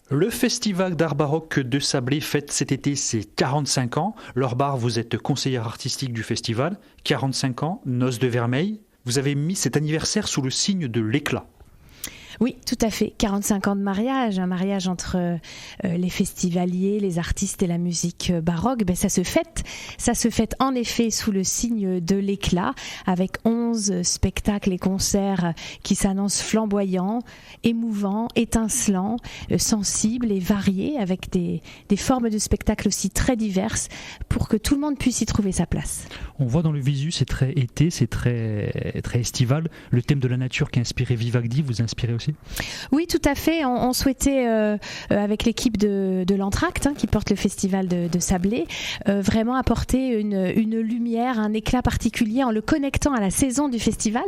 Le Festival d'art baroque de Sablé fête cet été ses 45 ans. Laure Barre, vous êtes conseillère artistique du festival. 45 ans, Noces de Vermeil. Vous avez mis cet anniversaire sous le signe de l'éclat. Oui, tout à fait. 45 ans de mariage, un mariage entre les festivaliers, les artistes et la musique baroque. Ça se fête en effet sous le signe de l'éclat, avec 11 spectacles et concerts qui s'annoncent flamboyants, émouvants, étincelants, sensibles et variés, avec des formes de spectacles aussi très diverses pour que tout le monde puisse y trouver sa place. On voit dans le visu, c'est très été, c'est très estival. Le thème de la nature qui a inspiré Vivaldi, vous inspirez aussi ? Oui, tout à fait. On souhaitait, avec l'équipe de l'Entracte, qui porte le festival de Sablé, vraiment apporter une lumière, un éclat particulier en le connectant à la saison du festival.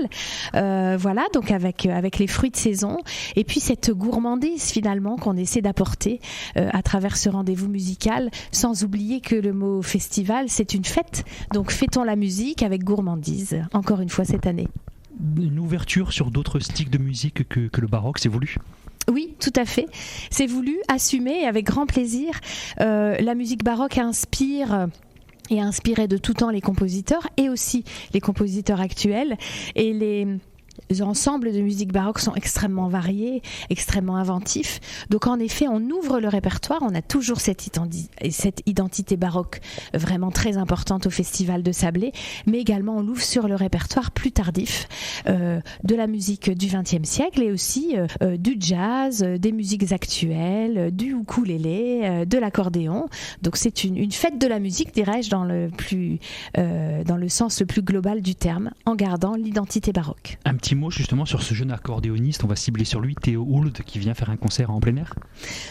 Voilà, donc avec les fruits de saison. Et puis cette gourmandise finalement qu'on essaie d'apporter à travers ce rendez-vous musical, sans oublier que le mot festival, c'est une fête. Donc fêtons la musique avec gourmandise, encore une fois cette année. Une ouverture sur d'autres styles de musique que le baroque, c'est voulu ? Oui, tout à fait. C'est voulu, assumé, avec grand plaisir. La musique baroque inspire et a inspiré de tout temps les compositeurs et aussi les compositeurs actuels. Et les ensembles de musique baroque sont extrêmement variés, extrêmement inventifs. Donc en effet, on ouvre le répertoire, on a toujours cette identité baroque vraiment très importante au Festival de Sablé, mais également on l'ouvre sur le répertoire plus tardif de la musique du XXe siècle et aussi du jazz, des musiques actuelles, du ukulélé, de l'accordéon. Donc c'est une fête de la musique, dirais-je, dans le sens le plus global du terme, en gardant l'identité baroque. Un petit mot justement sur ce jeune accordéoniste, on va cibler sur lui, Théo Hould, qui vient faire un concert en plein air.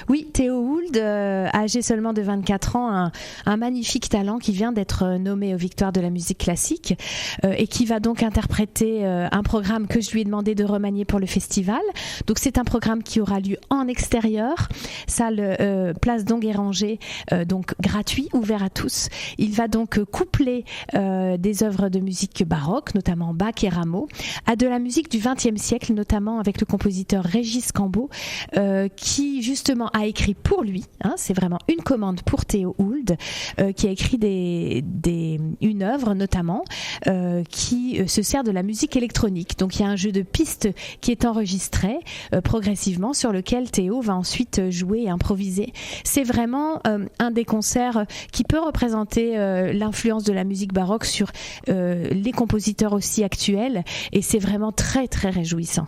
Oui, Théo Hould, âgé seulement de 24 ans, un magnifique talent qui vient d'être nommé aux Victoires de la musique classique et qui va donc interpréter un programme que je lui ai demandé de remanier pour le festival. Donc c'est un programme qui aura lieu en extérieur, salle place d'Enguerrand-Gé, donc gratuit, ouvert à tous. Il va donc coupler des œuvres de musique baroque, notamment Bach et Rameau, à de la musique du XXe siècle, notamment avec le compositeur Régis Cambaud, qui justement a écrit pour lui, c'est vraiment une commande pour Théo Hould, qui a écrit une œuvre notamment qui se sert de la musique électronique. Donc il y a un jeu de pistes qui est enregistré progressivement, sur lequel Théo va ensuite jouer et improviser. C'est vraiment un des concerts qui peut représenter l'influence de la musique baroque sur les compositeurs aussi actuels, et c'est vraiment très très réjouissant.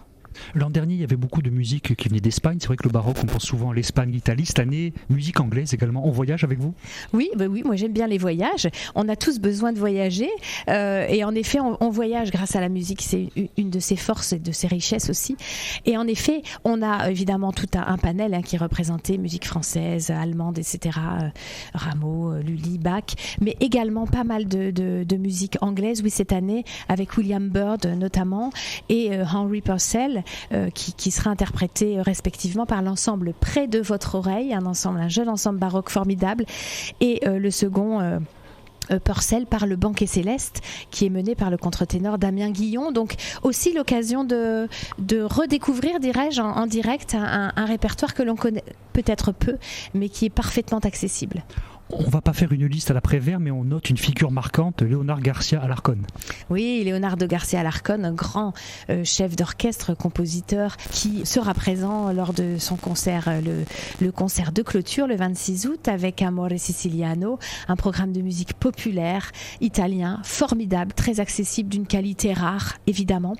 L'an dernier, il y avait beaucoup de musique qui venait d'Espagne. C'est vrai que le baroque, on pense souvent à l'Espagne, l'Italie. Cette année, musique anglaise également. On voyage avec vous ? Oui, moi j'aime bien les voyages. On a tous besoin de voyager. Et en effet, on voyage grâce à la musique. C'est une de ses forces et de ses richesses aussi. Et en effet, on a évidemment tout un panel qui représentait musique française, allemande, etc. Rameau, Lully, Bach. Mais également pas mal de musique anglaise, oui, cette année, avec William Byrd notamment, et Henry Purcell, qui sera interprété respectivement par l'ensemble Près de votre oreille, un jeune ensemble baroque formidable, et le second Purcell par le Banquet Céleste, qui est mené par le contre-ténor Damien Guillon. Donc aussi l'occasion de redécouvrir, dirais-je, en direct un répertoire que l'on connaît peut-être peu, mais qui est parfaitement accessible. On va pas faire une liste à l'après-vert, mais on note une figure marquante, Léonard Garcia Alarcón. Oui, Leonardo Garcia Alarcón, un grand chef d'orchestre, compositeur, qui sera présent lors de son concert, le concert de clôture le 26 août avec Amore Siciliano, un programme de musique populaire, italien, formidable, très accessible, d'une qualité rare, évidemment.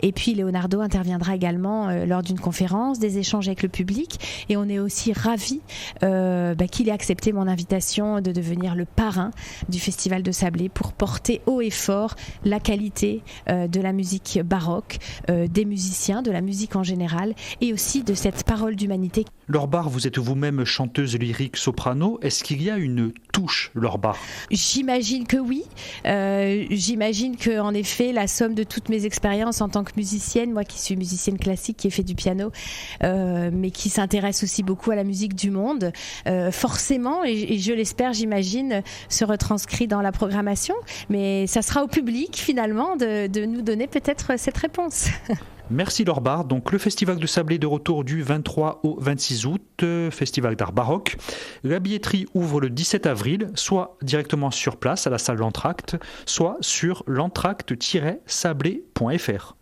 Et puis Leonardo interviendra également lors d'une conférence, des échanges avec le public, et on est aussi ravis qu'il ait accepté mon invitation de devenir le parrain du Festival de Sablé pour porter haut et fort la qualité de la musique baroque, des musiciens, de la musique en général, et aussi de cette parole d'humanité. Laure Barre, vous êtes vous-même chanteuse lyrique soprano. Est-ce qu'il y a une touche, Laure Barre ? J'imagine que oui. J'imagine que, en effet, la somme de toutes mes expériences en tant que musicienne, moi qui suis musicienne classique, qui ai fait du piano, mais qui s'intéresse aussi beaucoup à la musique du monde, forcément, et je l'espère, j'imagine, se retranscrit dans la programmation. Mais ça sera au public, finalement, de nous donner peut-être cette réponse. Merci Laure Barre. Donc le Festival de Sablé de retour du 23 au 26 août, Festival d'art baroque. La billetterie ouvre le 17 avril, soit directement sur place à la salle L'Entracte, soit sur l'entracte-sablé.fr.